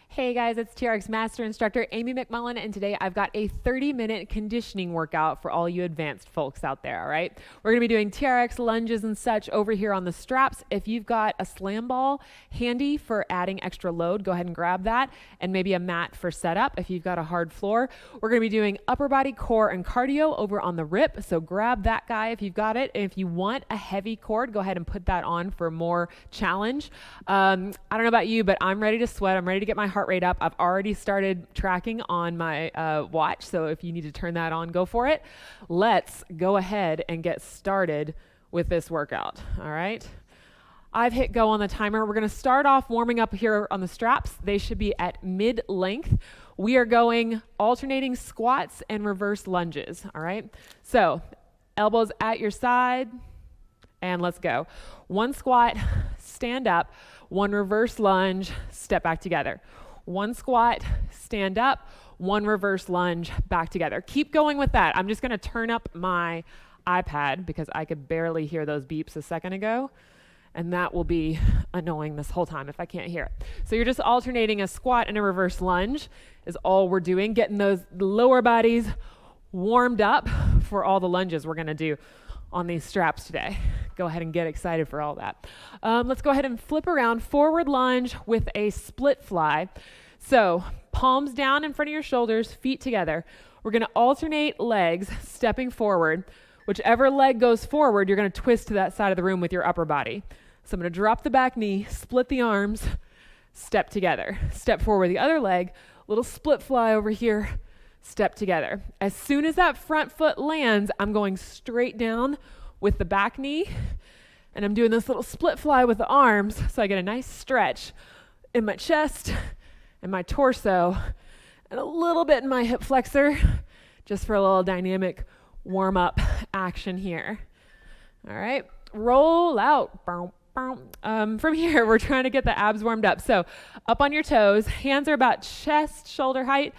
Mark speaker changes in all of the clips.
Speaker 1: Hey guys, it's TRX Master Instructor Amy McMullen, and today I've got a 30-minute conditioning workout for all you advanced folks out there, all right? We're gonna be doing TRX lunges and such over here on the straps. If you've got a slam ball handy for adding extra load, go ahead and grab that, and maybe a mat for setup if you've got a hard floor. We're gonna be doing upper body, core, and cardio over on the rip, so grab that guy if you've got it. And if you want a heavy cord, go ahead and put that on for more challenge. I don't know about you, but I'm ready to sweat. I'm ready to get my heart rate up. I've already started tracking on my watch, so if you need to turn that on, go for it. Let's go ahead and get started with this workout, all right? I've hit go on the timer. We're gonna start off warming up here on the straps. They should be at mid-length. We are going alternating squats and reverse lunges, all right? So elbows at your side, and let's go. One squat, stand up. One reverse lunge, step back together. One squat, stand up. One reverse lunge, back together. Keep going with that. I'm just gonna turn up my iPad because I could barely hear those beeps a second ago, and that will be annoying this whole time if I can't hear it. So you're just alternating a squat and a reverse lunge is all we're doing, getting those lower bodies warmed up for all the lunges we're gonna do on these straps today. Go ahead and get excited for all that. Let's go ahead and flip around, forward lunge with a split fly. So palms down in front of your shoulders, feet together. We're gonna alternate legs, stepping forward. Whichever leg goes forward, you're gonna twist to that side of the room with your upper body. So I'm gonna drop the back knee, split the arms, step together. Step forward the other leg, little split fly over here, step together. As soon as that front foot lands, I'm going straight down with the back knee, and I'm doing this little split fly with the arms, so I get a nice stretch in my chest and my torso, and a little bit in my hip flexor, just for a little dynamic warm-up action here. All right, roll out. From here, we're trying to get the abs warmed up. So up on your toes, hands are about chest, shoulder height.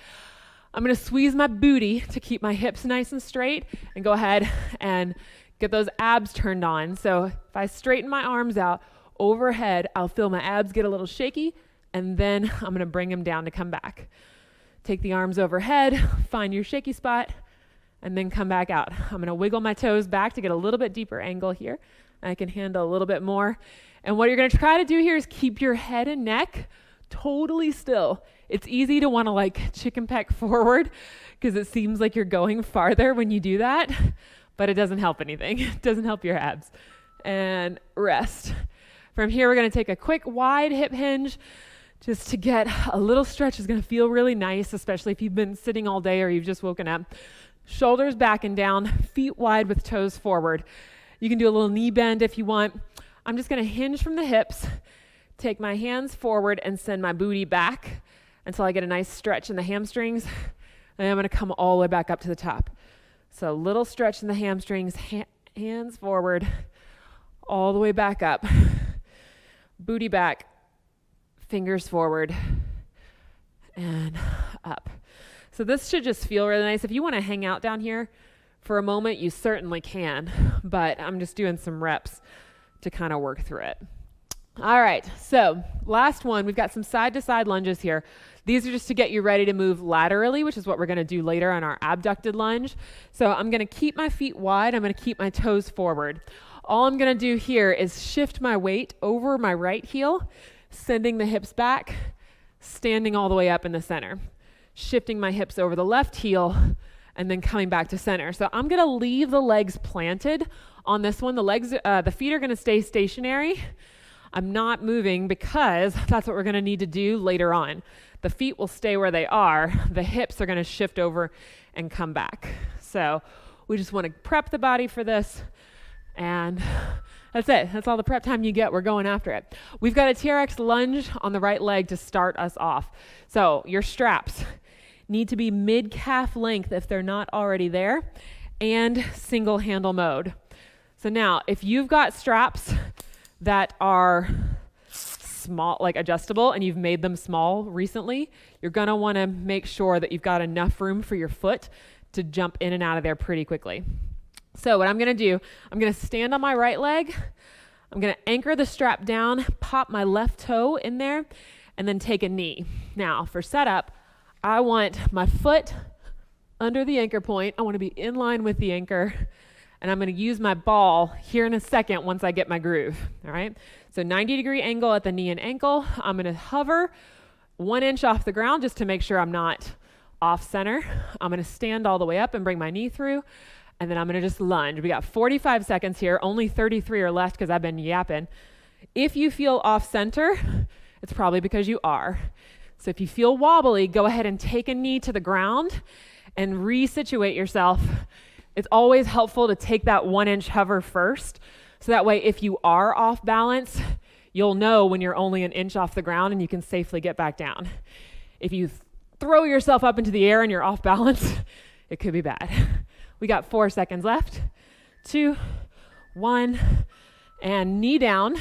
Speaker 1: I'm gonna squeeze my booty to keep my hips nice and straight, and go ahead and get those abs turned on. So if I straighten my arms out overhead, I'll feel my abs get a little shaky, and then I'm gonna bring them down to come back. Take the arms overhead, find your shaky spot, and then come back out. I'm gonna wiggle my toes back to get a little bit deeper angle here. I can handle a little bit more. And what you're gonna try to do here is keep your head and neck totally still. It's easy to wanna like chicken peck forward because it seems like you're going farther when you do that, but it doesn't help anything. It doesn't help your abs. And rest. From here, we're gonna take a quick wide hip hinge just to get a little stretch. Is gonna feel really nice, especially if you've been sitting all day or you've just woken up. Shoulders back and down, feet wide with toes forward. You can do a little knee bend if you want. I'm just gonna hinge from the hips, take my hands forward and send my booty back until I get a nice stretch in the hamstrings. And I'm gonna come all the way back up to the top. So little stretch in the hamstrings, hands forward, all the way back up. Booty back, fingers forward, and up. So this should just feel really nice. If you wanna hang out down here for a moment, you certainly can, but I'm just doing some reps to kind of work through it. All right, so last one, we've got some side-to-side lunges here. These are just to get you ready to move laterally, which is what we're gonna do later on our abducted lunge. So I'm gonna keep my feet wide, I'm gonna keep my toes forward. All I'm gonna do here is shift my weight over my right heel, sending the hips back, standing all the way up in the center. Shifting my hips over the left heel, and then coming back to center. So I'm gonna leave the legs planted on this one. The feet are gonna stay stationary. I'm not moving because that's what we're gonna need to do later on. The feet will stay where they are. The hips are gonna shift over and come back. So we just wanna prep the body for this, and that's it. That's all the prep time you get. We're going after it. We've got a TRX lunge on the right leg to start us off. So your straps need to be mid-calf length if they're not already there, and single handle mode. So now, if you've got straps that are small, like adjustable, and you've made them small recently, you're gonna wanna make sure that you've got enough room for your foot to jump in and out of there pretty quickly. So what I'm gonna do, I'm gonna stand on my right leg, I'm gonna anchor the strap down, pop my left toe in there, and then take a knee. Now for setup, I want my foot under the anchor point. I want to be in line with the anchor, and I'm going to use my ball here in a second once I get my groove. All right, so 90-degree angle at the knee and ankle. I'm going to hover 1 inch off the ground just to make sure I'm not off center. I'm going to stand all the way up and bring my knee through, and then I'm going to just lunge. We got 45 seconds here, only 33 are left because I've been yapping. If you feel off center, it's probably because you are. So if you feel wobbly, go ahead and take a knee to the ground and resituate yourself. It's always helpful to take that 1 inch hover first. So that way, if you are off balance, you'll know when you're only an inch off the ground and you can safely get back down. If you throw yourself up into the air and you're off balance, it could be bad. We got 4 seconds left. 2, 1, and knee down,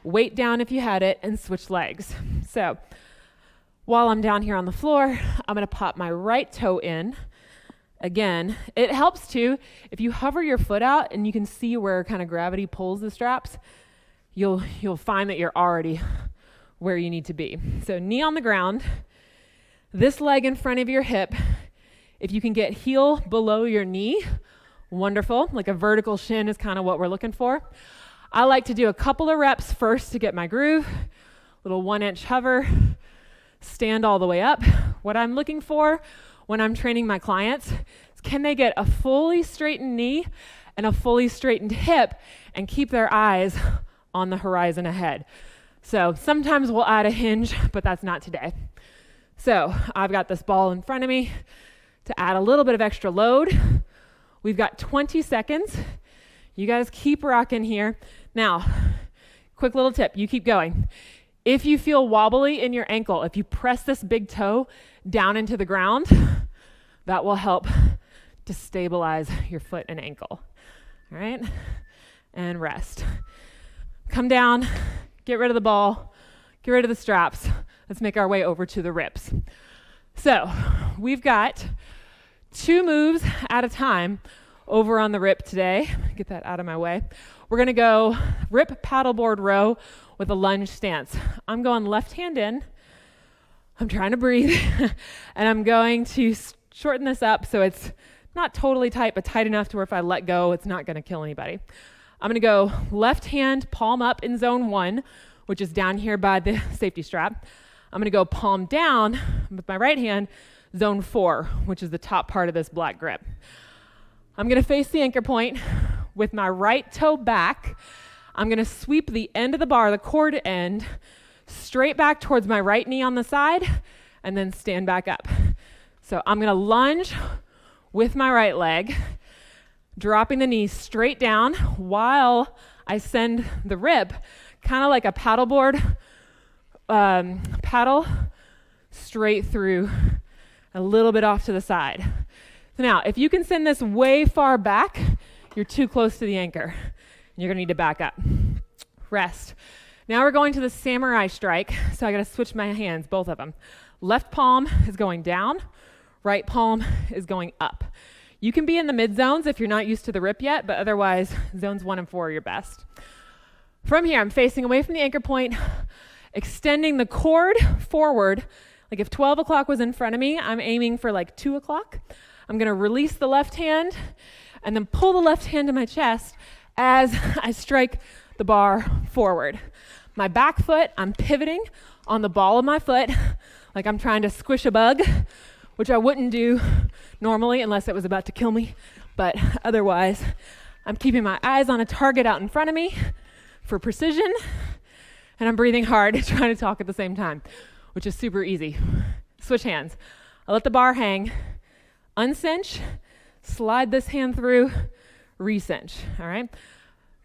Speaker 1: weight down if you had it, and switch legs. So while I'm down here on the floor, I'm gonna pop my right toe in. Again, it helps too, if you hover your foot out and you can see where kind of gravity pulls the straps, you'll find that you're already where you need to be. So knee on the ground, this leg in front of your hip. If you can get heel below your knee, wonderful. Like a vertical shin is kind of what we're looking for. I like to do a couple of reps first to get my groove. Little 1 inch hover, stand all the way up. What I'm looking for when I'm training my clients is, can they get a fully straightened knee and a fully straightened hip and keep their eyes on the horizon ahead. So sometimes we'll add a hinge, but that's not today. So I've got this ball in front of me to add a little bit of extra load. We've got 20 seconds. You guys keep rocking here. Now, quick little tip, you keep going. If you feel wobbly in your ankle, if you press this big toe down into the ground, that will help to stabilize your foot and ankle. All right, and rest. Come down, get rid of the ball, get rid of the straps. Let's make our way over to the rips. So we've got 2 moves at a time over on the rip today. Get that out of my way. We're gonna go rip paddleboard row with a lunge stance. I'm going left hand in. I'm trying to breathe. And I'm going to shorten this up so it's not totally tight, but tight enough to where if I let go, it's not gonna kill anybody. I'm gonna go left hand palm up in zone 1, which is down here by the safety strap. I'm gonna go palm down with my right hand, zone 4, which is the top part of this black grip. I'm gonna face the anchor point with my right toe back. I'm gonna sweep the end of the bar, the cord end, straight back towards my right knee on the side, and then stand back up. So I'm gonna lunge with my right leg, dropping the knee straight down while I send the rip, kind of like a paddleboard paddle, straight through, a little bit off to the side. So now, if you can send this way far back, you're too close to the anchor. You're gonna need to back up. Rest. Now we're going to the samurai strike, so I gotta switch my hands, both of them. Left palm is going down, right palm is going up. You can be in the mid zones if you're not used to the rip yet, but otherwise, zones 1 and 4 are your best. From here, I'm facing away from the anchor point, extending the cord forward. Like if 12 o'clock was in front of me, I'm aiming for like 2 o'clock. I'm gonna release the left hand and then pull the left hand to my chest as I strike the bar forward. My back foot, I'm pivoting on the ball of my foot like I'm trying to squish a bug, which I wouldn't do normally unless it was about to kill me. But otherwise, I'm keeping my eyes on a target out in front of me for precision, and I'm breathing hard, trying to talk at the same time, which is super easy. Switch hands. I let the bar hang, uncinch, slide this hand through, recinch, all right?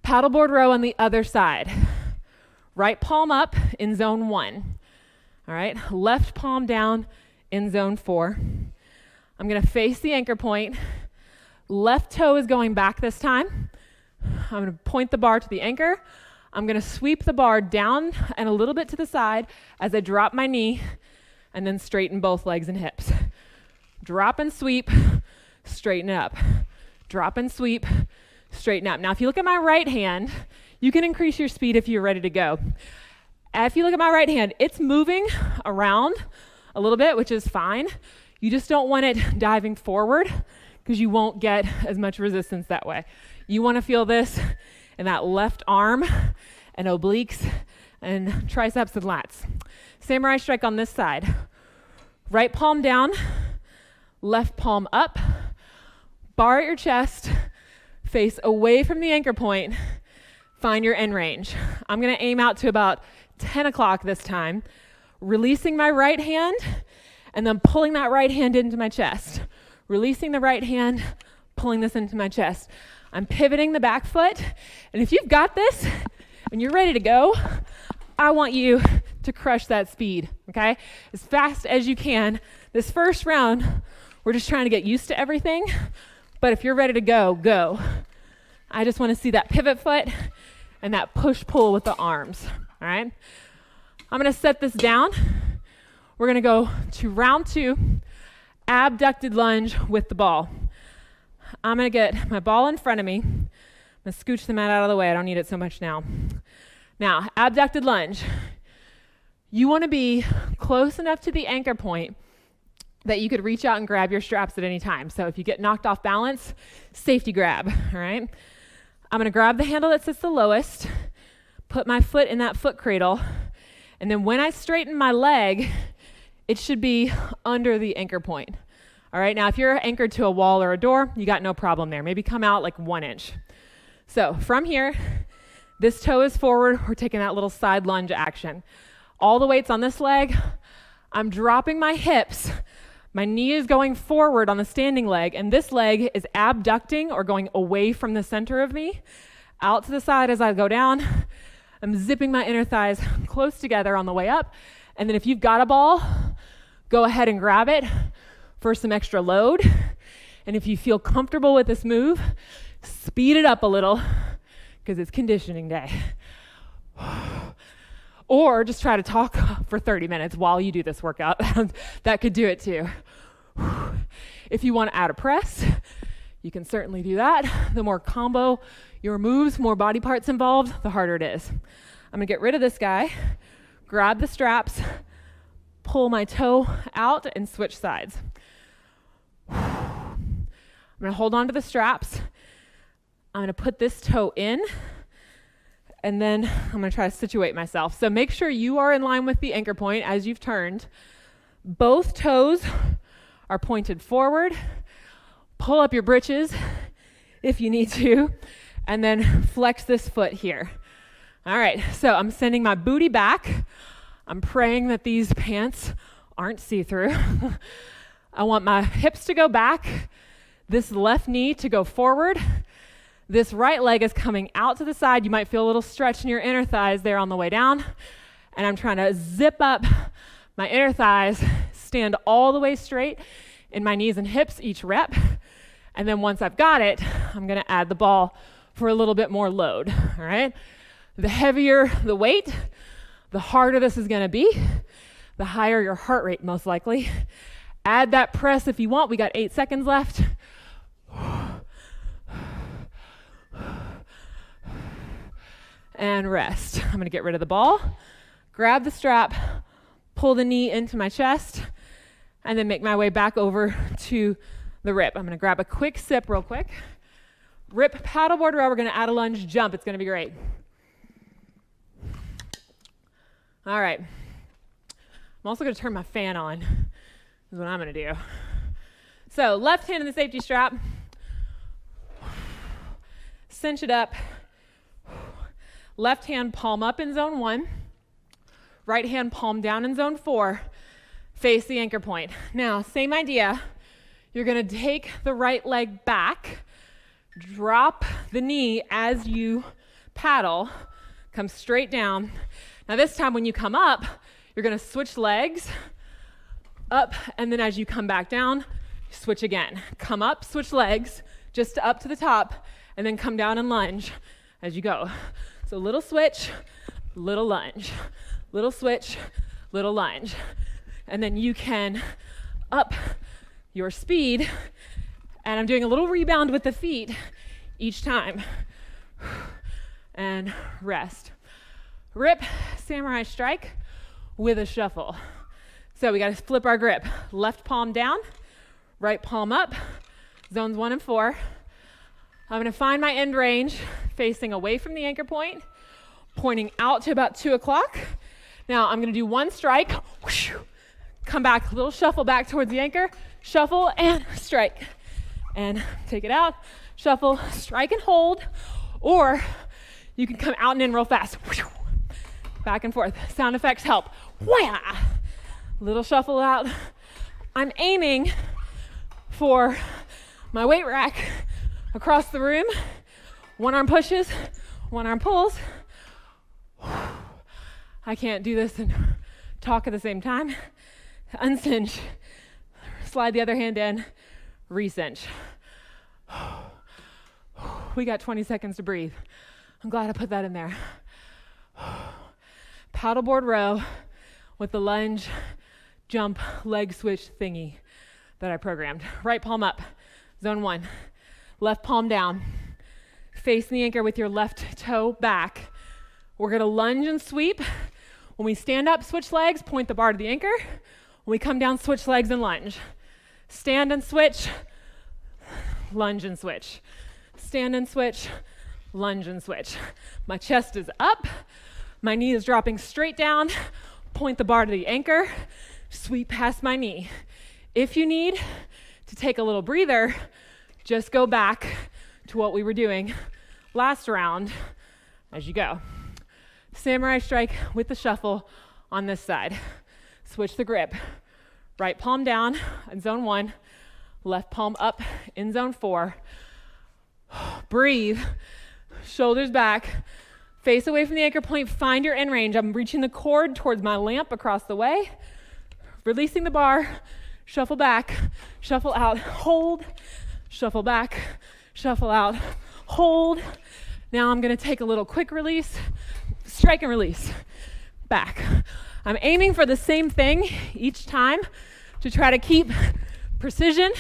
Speaker 1: Paddleboard row on the other side. Right palm up in zone 1, all right? Left palm down in zone 4. I'm gonna face the anchor point. Left toe is going back this time. I'm gonna point the bar to the anchor. I'm gonna sweep the bar down and a little bit to the side as I drop my knee and then straighten both legs and hips. Drop and sweep, straighten up. Drop and sweep, straighten up. Now, if you look at my right hand, you can increase your speed if you're ready to go. If you look at my right hand, it's moving around a little bit, which is fine. You just don't want it diving forward because you won't get as much resistance that way. You want to feel this in that left arm and obliques and triceps and lats. Samurai strike on this side. Right palm down, left palm up, bar at your chest, face away from the anchor point, find your end range. I'm gonna aim out to about 10 o'clock this time, releasing my right hand and then pulling that right hand into my chest. Releasing the right hand, pulling this into my chest. I'm pivoting the back foot, and if you've got this and you're ready to go, I want you to crush that speed, okay? As fast as you can. This first round, we're just trying to get used to everything, but if you're ready to go, go. I just want to see that pivot foot and that push-pull with the arms, all right? I'm going to set this down. We're going to go to round 2, abducted lunge with the ball. I'm going to get my ball in front of me. I'm going to scooch the mat out of the way. I don't need it so much now. Now, abducted lunge. You want to be close enough to the anchor point that you could reach out and grab your straps at any time. So if you get knocked off balance, safety grab, all right? I'm going to grab the handle that sits the lowest, put my foot in that foot cradle, and then when I straighten my leg, it should be under the anchor point. All right, now if you're anchored to a wall or a door, you got no problem there. Maybe come out like 1 inch. So from here, this toe is forward. We're taking that little side lunge action. All the weight's on this leg. I'm dropping my hips. My knee is going forward on the standing leg, and this leg is abducting or going away from the center of me, out to the side as I go down. I'm zipping my inner thighs close together on the way up. And then if you've got a ball, go ahead and grab it for some extra load. And if you feel comfortable with this move, speed it up a little because it's conditioning day. Or just try to talk for 30 minutes while you do this workout. That could do it too. If you want to add a press, you can certainly do that. The more combo your moves, more body parts involved, the harder it is. I'm gonna get rid of this guy, grab the straps, pull my toe out and switch sides. I'm gonna hold on to the straps. I'm gonna put this toe in, and then I'm gonna try to situate myself. So make sure you are in line with the anchor point as you've turned. Both toes are pointed forward. Pull up your britches if you need to, and then flex this foot here. All right, so I'm sending my booty back. I'm praying that these pants aren't see-through. I want my hips to go back, this left knee to go forward. This right leg is coming out to the side. You might feel a little stretch in your inner thighs there on the way down. And I'm trying to zip up my inner thighs, stand all the way straight in my knees and hips each rep. And then once I've got it, I'm gonna add the ball for a little bit more load, all right? The heavier the weight, the harder this is gonna be, the higher your heart rate most likely. Add that press if you want. We got 8 seconds left. And rest. I'm gonna get rid of the ball, grab the strap, pull the knee into my chest, and then make my way back over to the rip. I'm gonna grab a quick sip real quick. Rip paddleboard row, we're gonna add a lunge jump. It's gonna be great. All right. I'm also gonna turn my fan on, is what I'm gonna do. So left hand in the safety strap, cinch it up. Left hand palm up in zone 1, right hand palm down in zone 4, face the anchor point. Now, same idea. You're gonna take the right leg back, drop the knee as you paddle, come straight down. Now this time when you come up, you're gonna switch legs, up, and then as you come back down, switch again. Come up, switch legs, just up to the top, and then come down and lunge as you go. So little switch, little lunge, little switch, little lunge. And then you can up your speed, and I'm doing a little rebound with the feet each time. And rest. Rip, samurai strike with a shuffle. So we got to flip our grip. Left palm down, right palm up, zones 1 and 4. I'm going to find my end range, facing away from the anchor point, pointing out to about 2 o'clock. Now I'm going to do one strike, whoosh, come back, little shuffle back towards the anchor, shuffle and strike. And take it out, shuffle, strike and hold, or you can come out and in real fast. Whoosh, back and forth. Sound effects help. Wham! Little shuffle out. I'm aiming for my weight rack across the room. One arm pushes, one arm pulls. I can't do this and talk at the same time. Uncinch, slide the other hand in, recinch. We got 20 seconds to breathe. I'm glad I put that in there. Paddleboard row with the lunge, jump, leg switch thingy that I programmed. Right palm up, zone 1. Left palm down. Facing the anchor with your left toe back. We're gonna lunge and sweep. When we stand up, switch legs, point the bar to the anchor. When we come down, switch legs and lunge. Stand and switch, lunge and switch. Stand and switch, lunge and switch. My chest is up, my knee is dropping straight down, point the bar to the anchor, sweep past my knee. If you need to take a little breather, just go back to what we were doing last round as you go. Samurai strike with the shuffle on this side. Switch the grip. Right palm down in zone 1, left palm up in zone 4. Breathe, shoulders back, face away from the anchor point, find your end range. I'm reaching the cord towards my lamp across the way, releasing the bar, shuffle back, shuffle out, hold, shuffle back, shuffle out, hold. Now I'm gonna take a little quick release, strike and release, back. I'm aiming for the same thing each time to try to keep precision.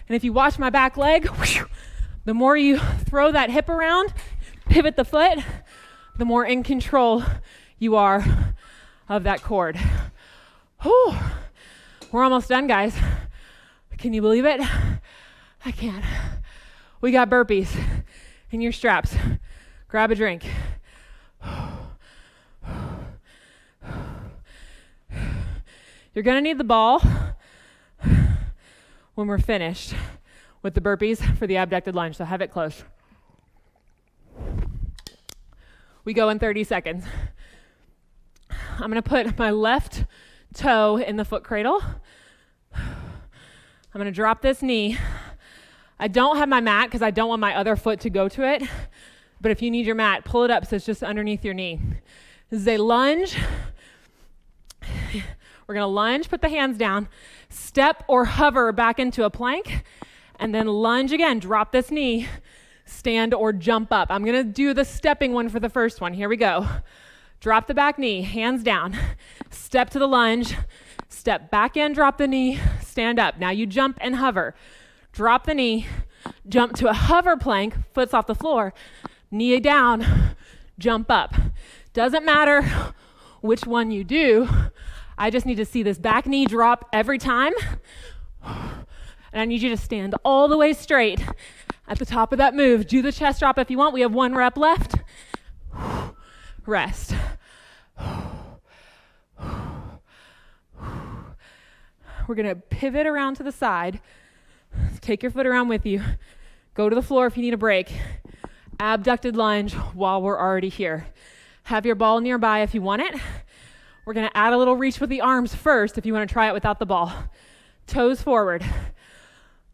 Speaker 1: And if you watch my back leg, whoosh, the more you throw that hip around, pivot the foot, the more in control you are of that cord. Whew. We're almost done, guys. Can you believe it? I can't. We got burpees in your straps. Grab a drink. You're gonna need the ball when we're finished with the burpees for the abducted lunge, so have it close. We go in 30 seconds. I'm gonna put my left toe in the foot cradle. I'm gonna drop this knee. I don't have my mat because I don't want my other foot to go to it, but if you need your mat, pull it up so it's just underneath your knee. This is a lunge. We're gonna lunge, put the hands down, step or hover back into a plank, and then lunge again, drop this knee, stand or jump up. I'm gonna do the stepping one for the first one. Here we go. Drop the back knee, hands down, step to the lunge, step back in, drop the knee, stand up. Now you jump and hover. Drop the knee, jump to a hover plank, foot's off the floor, knee down, jump up. Doesn't matter which one you do, I just need to see this back knee drop every time. And I need you to stand all the way straight at the top of that move. Do the chest drop if you want. We have 1 rep left. Rest. We're gonna pivot around to the side. Take your foot around with you. Go to the floor if you need a break. Abducted lunge while we're already here. Have your ball nearby if you want it. We're gonna add a little reach with the arms first if you wanna try it without the ball. Toes forward.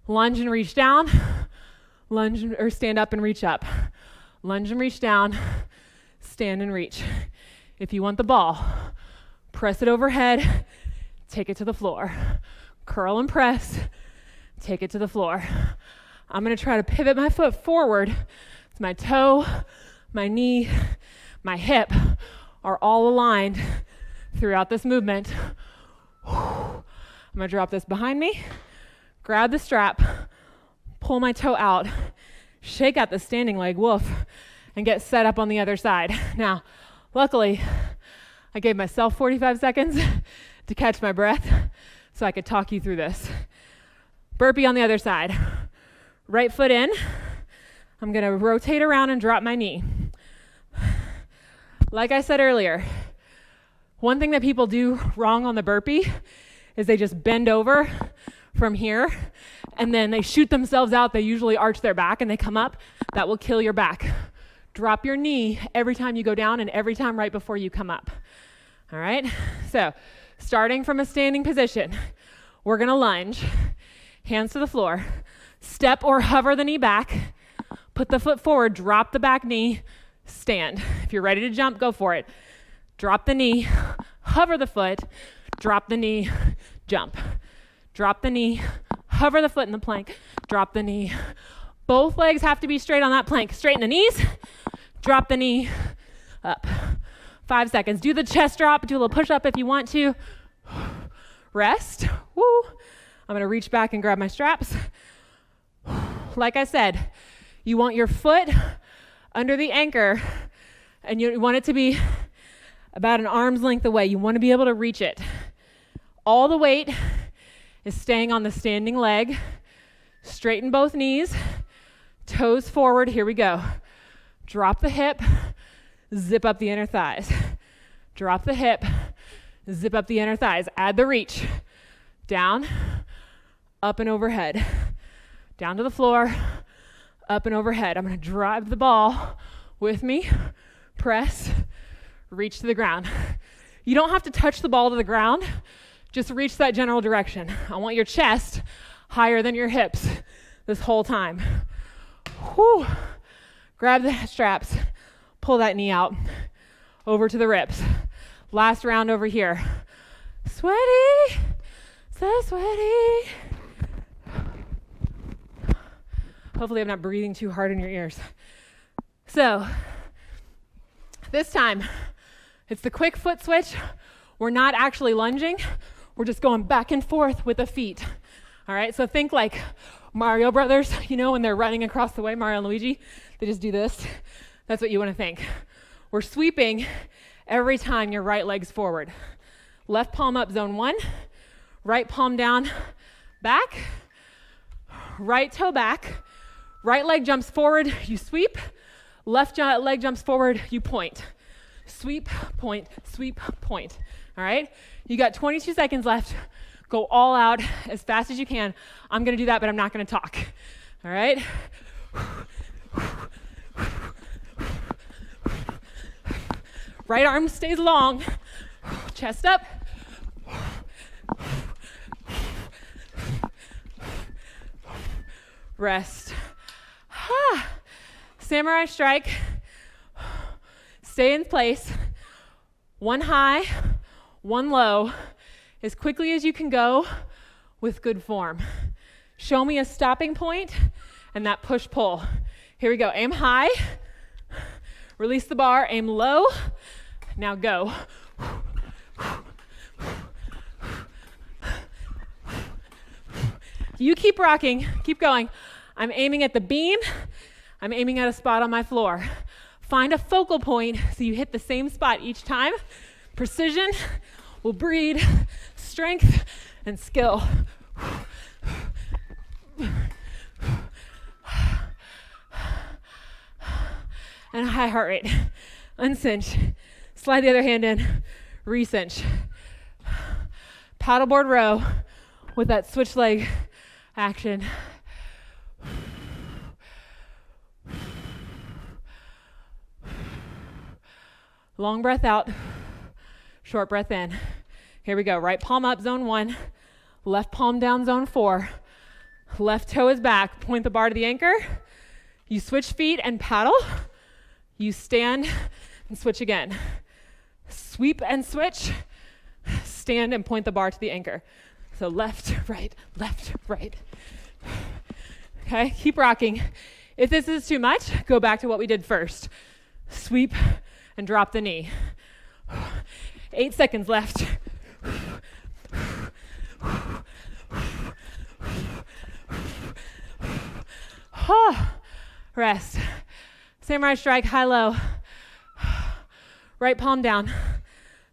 Speaker 1: Lunge and reach down. Lunge or stand up and reach up. Lunge and reach down. Stand and reach. If you want the ball, press it overhead. Take it to the floor. Curl and press. Take it to the floor. I'm gonna try to pivot my foot forward. It's my toe, my knee, my hip are all aligned throughout this movement. I'm gonna drop this behind me, grab the strap, pull my toe out, shake out the standing leg, woof, and get set up on the other side. Now, Luckily, I gave myself 45 seconds to catch my breath so I could talk you through this. Burpee on the other side. Right foot in. I'm gonna rotate around and drop my knee. Like I said earlier, one thing that people do wrong on the burpee is they just bend over from here and then they shoot themselves out. They usually arch their back and they come up. That will kill your back. Drop your knee every time you go down and every time right before you come up. All right? So, starting from a standing position, we're gonna lunge, hands to the floor, step or hover the knee back, put the foot forward, drop the back knee, stand. If you're ready to jump, go for it. Drop the knee, hover the foot, drop the knee, jump. Drop the knee, hover the foot in the plank, drop the knee. Both legs have to be straight on that plank. Straighten the knees, drop the knee, up. 5 seconds. Do the chest drop, do a little push up if you want to. Rest. Woo. I'm gonna reach back and grab my straps. Like I said, you want your foot under the anchor and you want it to be about an arm's length away. You want to be able to reach it. All the weight is staying on the standing leg. Straighten both knees, toes forward. Here we go. Drop the hip, zip up the inner thighs. Drop the hip, zip up the inner thighs. Add the reach. Down, up and overhead. Down to the floor, up and overhead. I'm going to drive the ball with me, press, reach to the ground. You don't have to touch the ball to the ground, just reach that general direction. I want your chest higher than your hips this whole time. Whew. Grab the straps, pull that knee out, over to the ribs. Last round over here. Sweaty, so sweaty. Hopefully I'm not breathing too hard in your ears. So, this time, it's the quick foot switch. We're not actually lunging. We're just going back and forth with the feet. All right, so think like Mario Brothers, you know, when they're running across the way, Mario and Luigi, they just do this. That's what you want to think. We're sweeping every time your right leg's forward. Left palm up, zone 1. Right palm down, back. Right toe back. Right leg jumps forward, you sweep. Left leg jumps forward, you point. Sweep, point, point. All right? You got 22 seconds left. Go all out as fast as you can. I'm going to do that, but I'm not going to talk. All right? Right arm stays long. Chest up. Rest. Samurai strike. Stay in place. One high, one low, as quickly as you can go with good form. Show me a stopping point and that push-pull. Here we go. Aim high. Release the bar. Aim low. Now go. You keep rocking. Keep going. I'm aiming at the beam. I'm aiming at a spot on my floor. Find a focal point so you hit the same spot each time. Precision will breed strength and skill. And a high heart rate. Uncinch. Slide the other hand in. Recinch. Paddleboard row with that switch leg action. Long breath out, short breath in. Here we go. Right palm up, zone 1. Left palm down, zone 4. Left toe is back. Point the bar to the anchor. You switch feet and paddle. You stand and switch again. Sweep and switch. Stand and point the bar to the anchor. So left, right, left, right. Okay, keep rocking. If this is too much, go back to what we did first. Sweep and drop the knee. 8 seconds left. Rest. Samurai strike, high low. Right palm down.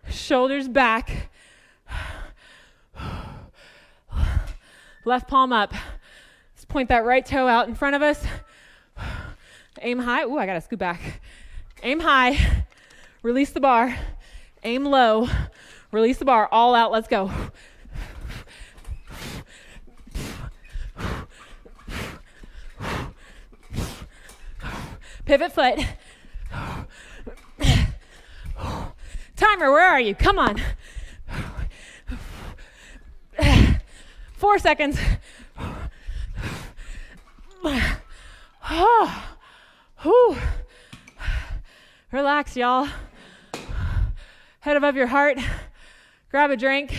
Speaker 1: Shoulders back. Left palm up. Let's point that right toe out in front of us. Aim high. Ooh, I gotta scoot back. Aim high. Release the bar. Aim low. Release the bar. All out. Let's go. Pivot foot. Timer, where are you? Come on. 4 seconds. Relax, y'all. Head above your heart. Grab a drink.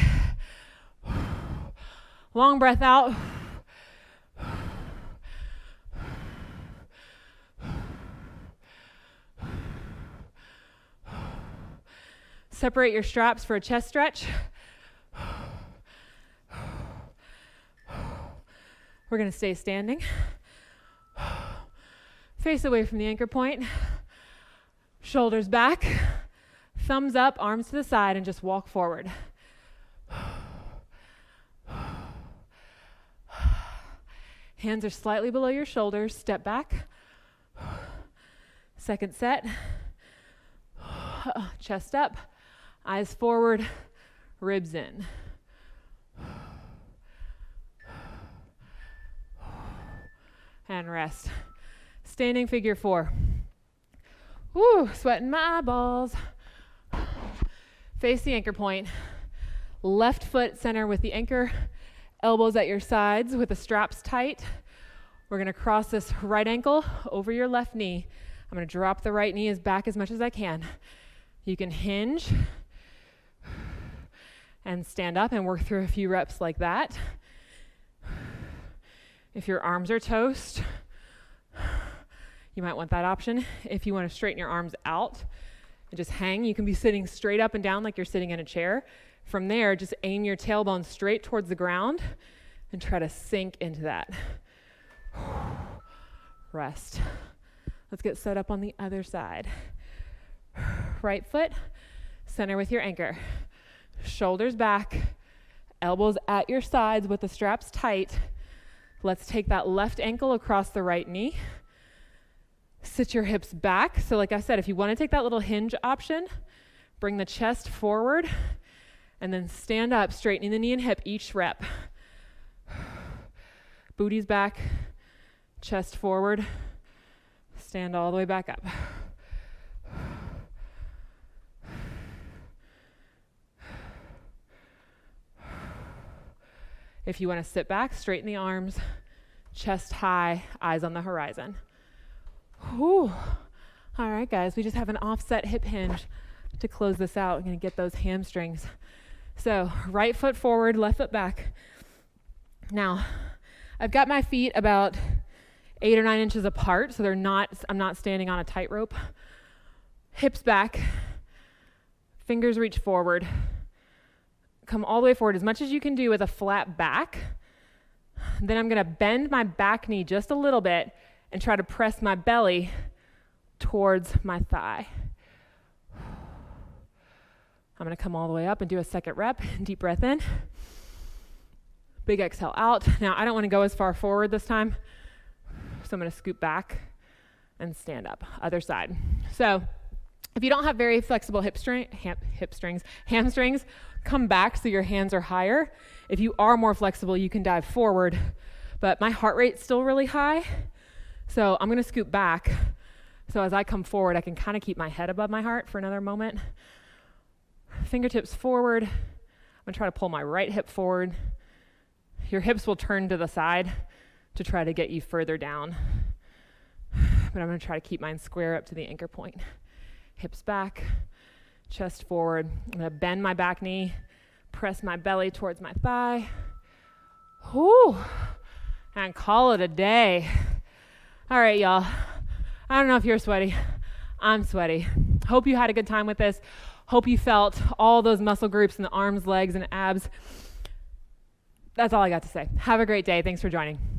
Speaker 1: Long breath out. Separate your straps for a chest stretch. We're going to stay standing. Face away from the anchor point. Shoulders back. Thumbs up, arms to the side, and just walk forward. Hands are slightly below your shoulders. Step back. Second set. Chest up. Eyes forward. Ribs in. And rest. Standing figure 4. Woo, sweating my eyeballs. Face the anchor point. Left foot center with the anchor. Elbows at your sides with the straps tight. We're going to cross this right ankle over your left knee. I'm going to drop the right knee back as much as I can. You can hinge and stand up and work through a few reps like that. If your arms are toast, you might want that option. If you want to straighten your arms out and just hang, you can be sitting straight up and down like you're sitting in a chair. From there, just aim your tailbone straight towards the ground and try to sink into that. Rest. Let's get set up on the other side. Right foot, center with your anchor. Shoulders back, elbows at your sides with the straps tight. Let's take that left ankle across the right knee. Sit your hips back. So like I said, if you want to take that little hinge option, bring the chest forward and then stand up, straightening the knee and hip each rep. Booty's back, chest forward, stand all the way back up. If you want to sit back, straighten the arms, chest high, eyes on the horizon. Whew. All right, guys, we just have an offset hip hinge to close this out. I'm going to get those hamstrings. So right foot forward, left foot back. Now, I've got my feet about 8 or 9 inches apart, so I'm not standing on a tightrope. Hips back, fingers reach forward. Come all the way forward as much as you can do with a flat back. Then I'm going to bend my back knee just a little bit and try to press my belly towards my thigh. I'm going to come all the way up and do a second rep. Deep breath in. Big exhale out. Now, I don't want to go as far forward this time, so I'm going to scoot back and stand up. Other side. So if you don't have very flexible hamstrings, come back so your hands are higher. If you are more flexible, you can dive forward. But my heart rate's still really high, so I'm going to scoot back. So as I come forward, I can kind of keep my head above my heart for another moment. Fingertips forward. I'm going to try to pull my right hip forward. Your hips will turn to the side to try to get you further down. But I'm going to try to keep mine square up to the anchor point. Hips back, chest forward. I'm going to bend my back knee, press my belly towards my thigh. Whew. And call it a day. All right, y'all. I don't know if you're sweaty. I'm sweaty. Hope you had a good time with this. Hope you felt all those muscle groups in the arms, legs, and abs. That's all I got to say. Have a great day. Thanks for joining.